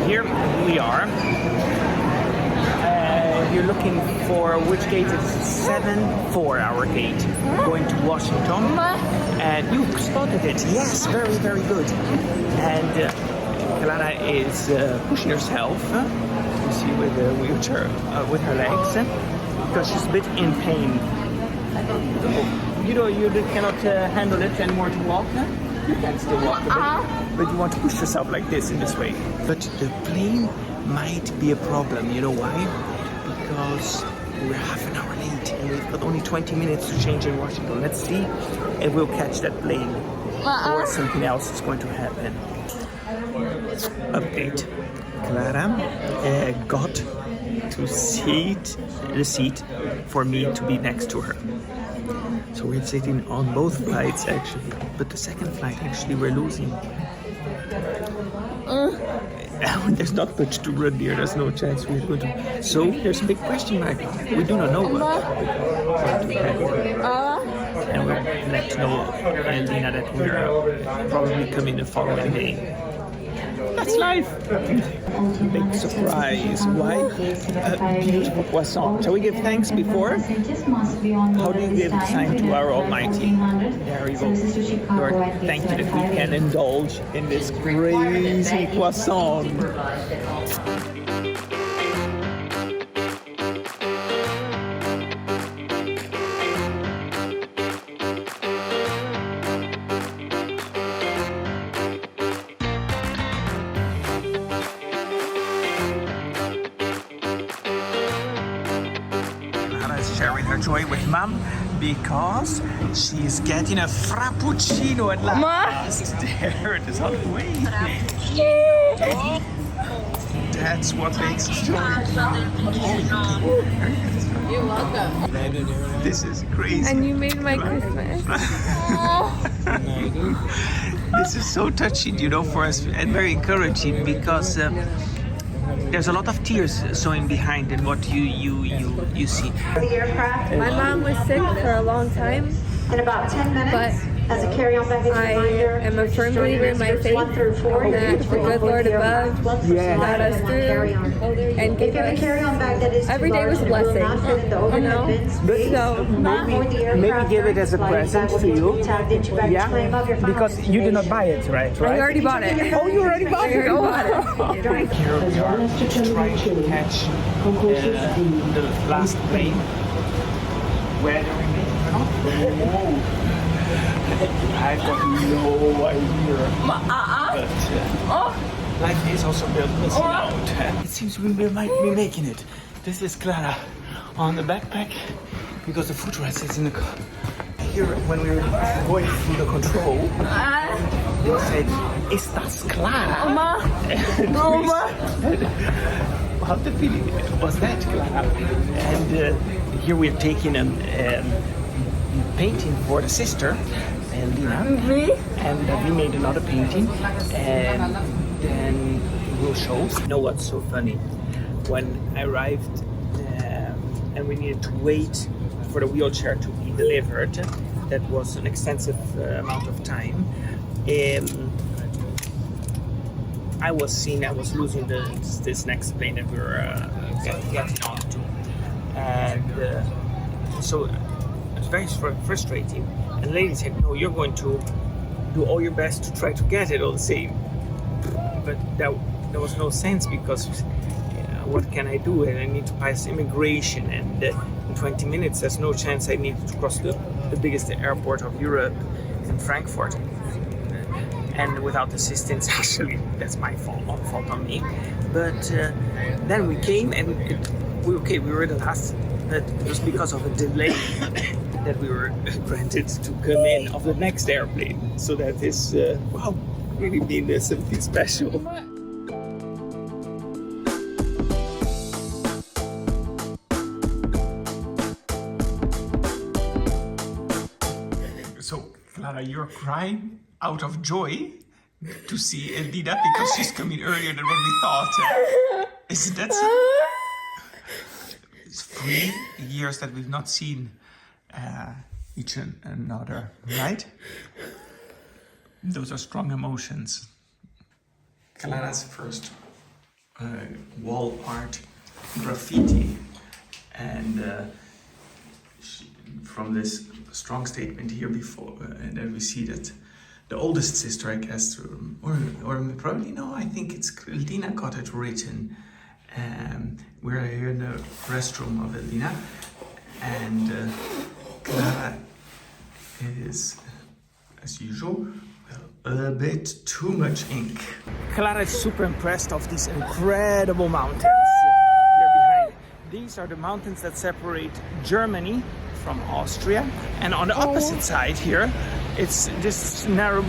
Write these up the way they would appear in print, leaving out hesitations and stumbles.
here we are. You're looking for which gate is 7-4 gate, going to Washington. And you spotted it. Yes, very, very good. And Clara is pushing herself, you see, with the wheelchair, with her legs, because she's a bit in pain. You cannot handle it anymore to walk. You can still walk a bit, but you want to push yourself like this, in this way. But the plane might be a problem. You know why? Because we're half an hour late and we've got only 20 minutes to change in Washington. Let's see if we'll catch that plane or something else is going to happen. Update. Clara got to the seat for me to be next to her. So we're sitting on both flights actually, but the second flight actually we're losing. There's not much to run here, there's no chance we're going to. So there's a big question mark. We do not know what going to happen. And we'll let you know, Eldina, that we're probably coming the following day. That's life. Big surprise. Why? A beautiful croissant. Shall we give thanks before? How do you give thanks to our Almighty? There you go. Lord, thank you that we can indulge in this crazy croissant. Sharing her joy with Mom because she's getting a frappuccino at last. There it is on the way. That's what makes us joy. You're welcome. This is crazy. And you made my Christmas. This is so touching, you know, for us, and very encouraging because there's a lot of tears showing behind in what you see. My mom was sick for a long time. In about 10 minutes, but as a carry-on baggage reminder, am a firm believer in my faith that the good Lord above got us through and gave us. Every day was a blessing, you know? So Maybe give it as a present to you. Yeah, because you did not buy it, right? I already bought it. Oh, you already bought it? I already bought it. Here we are, trying to catch the last plane. Where do we make? I've got no idea. But life is also built missing out. It seems we might be making it. This is Clara on the backpack because the footrest is in the car. Here, when we were going through the control, they said, "Estas Clara?" How the feeling was that, Clara? And here we're taking a painting for the sister, Eldina, and we made another painting, and then we'll show. You know what's so funny? When I arrived and we needed to wait for the wheelchair to be delivered, that was an extensive amount of time. I was losing this next plane that we were getting onto, and so it's very frustrating. And the lady said, "No, you're going to do all your best to try to get it all the same." But there was no sense because what can I do? And I need to pass immigration, and in 20 minutes there's no chance I need to cross the biggest airport of Europe in Frankfurt. And without assistance, actually, that's my fault on me. But then we came and we were the last, but it was because of a delay that we were granted to come in of the next airplane. So that is, wow, really been something special. So, Clara, you're crying out of joy to see Eldina because she's coming earlier than what we thought. Isn't that so? It's 3 years that we've not seen each another, right? Those are strong emotions. Clara's first wall art graffiti, and from this strong statement here before, and then we see that the oldest sister, I guess, or probably no, I think it's Eldina got it written. We're here in the restroom of Eldina, and Clara is, as usual, a bit too much ink. Clara is super impressed of these incredible mountains here behind. These are the mountains that separate Germany from Austria, and on the opposite side here, it's this narrow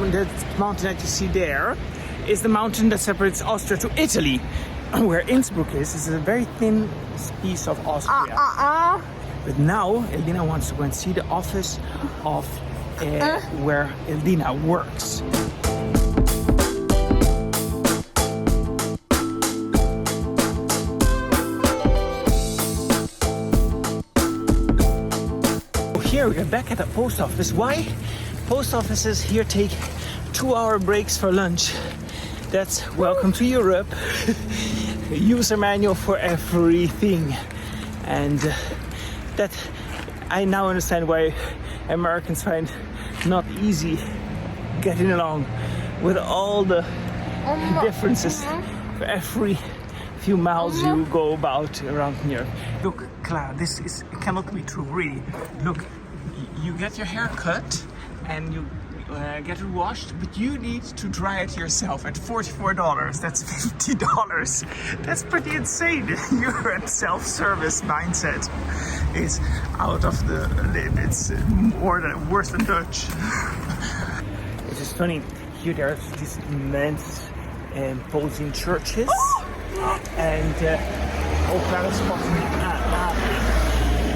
mountain that you see there is the mountain that separates Austria to Italy, where Innsbruck is a very thin piece of Austria. But now Eldina wants to go and see the office of where Eldina works. Here we are back at the post office. Why? Post offices here take 2-hour breaks for lunch. That's welcome to Europe. User manual for everything. And that I now understand why Americans find not easy getting along with all the differences for every few miles you go about around here. Look, Clara, this cannot be true, really. Look, you get your hair cut and you get it washed, but you need to dry it yourself at $44. That's $50. That's pretty insane. Your self-service mindset is out of the limits, worse than Dutch. It is funny, here there's these immense imposing churches, and Clara's spotting.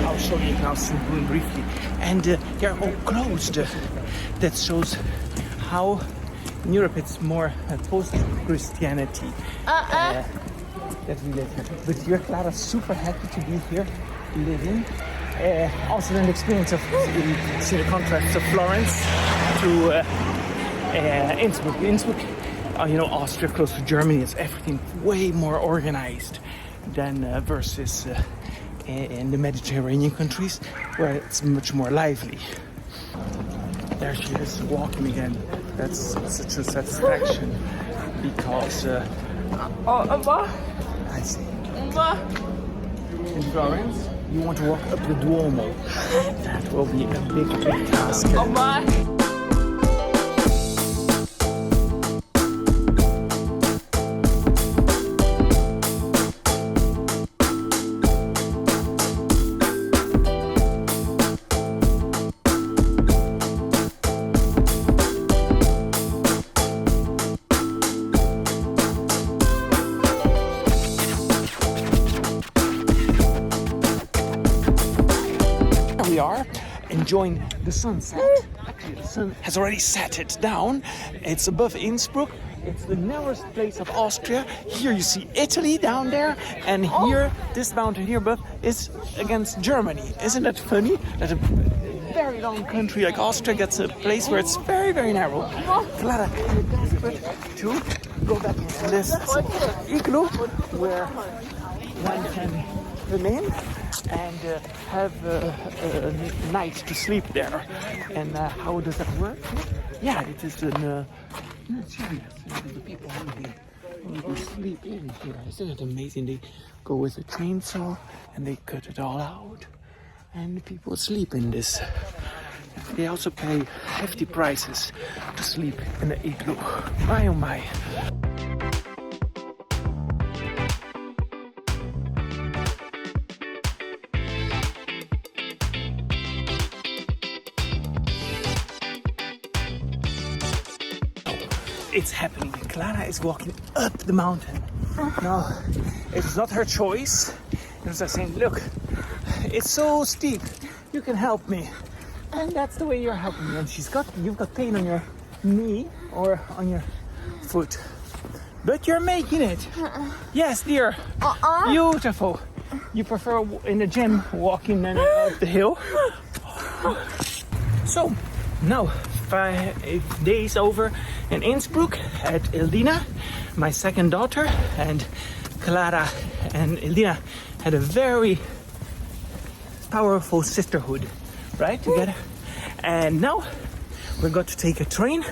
I'll show you now soon briefly. And they're all closed. That shows how in Europe it's more post-Christianity. That we live here. But here, Clara's super happy to be here living. Also an experience of see the contrast of Florence to Innsbruck. Innsbruck, you know, Austria close to Germany, is everything way more organized than versus in the Mediterranean countries, where it's much more lively. There she is walking again. That's such a satisfaction because I see. In Florence, you want to walk up the Duomo. That will be a big task. We are enjoying the sunset. Actually, the sun has already set it down. It's above Innsbruck. It's the narrowest place of Austria. Here you see Italy down there, and here, this mountain here above is against Germany. Isn't that funny? That a very long country like Austria gets a place where it's very, very narrow. Clara, you're desperate to go back into this igloo where one can remain and have a night to sleep there. And how does that work? Yeah, it is an the people who sleep in here. Isn't it amazing? They go with a chainsaw and they cut it all out, and the people sleep in this. They also pay hefty prices to sleep in the igloo. My oh my. It's happening. Clara is walking up the mountain. Now, it's not her choice. It's just saying, look, it's so steep. You can help me. And that's the way you're helping me. And you've got pain on your knee or on your foot. But you're making it. Yes, dear. Beautiful. You prefer in the gym walking up the hill. So, now 5 days over in Innsbruck at Eldina, my second daughter, and Clara and Eldina had a very powerful sisterhood, right? Together. And now we're going to take a train.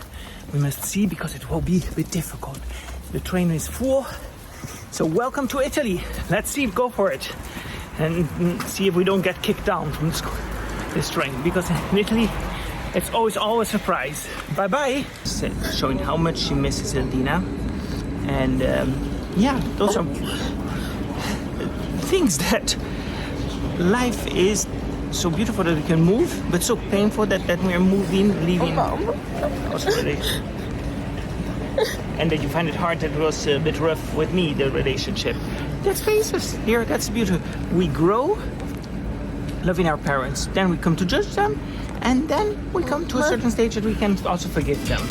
We must see because it will be a bit difficult. The train is full. So welcome to Italy. Let's see, go for it. And see if we don't get kicked down from this train. Because in Italy, it's always a surprise. Bye-bye. Showing how much she misses Eldina. And yeah, those are things that life is so beautiful that we can move, but so painful that we are leaving. And that you find it hard that it was a bit rough with me, the relationship. Let's face it, here, that's beautiful. We grow loving our parents, then we come to judge them, and then we come to a certain stage that we can also forgive them.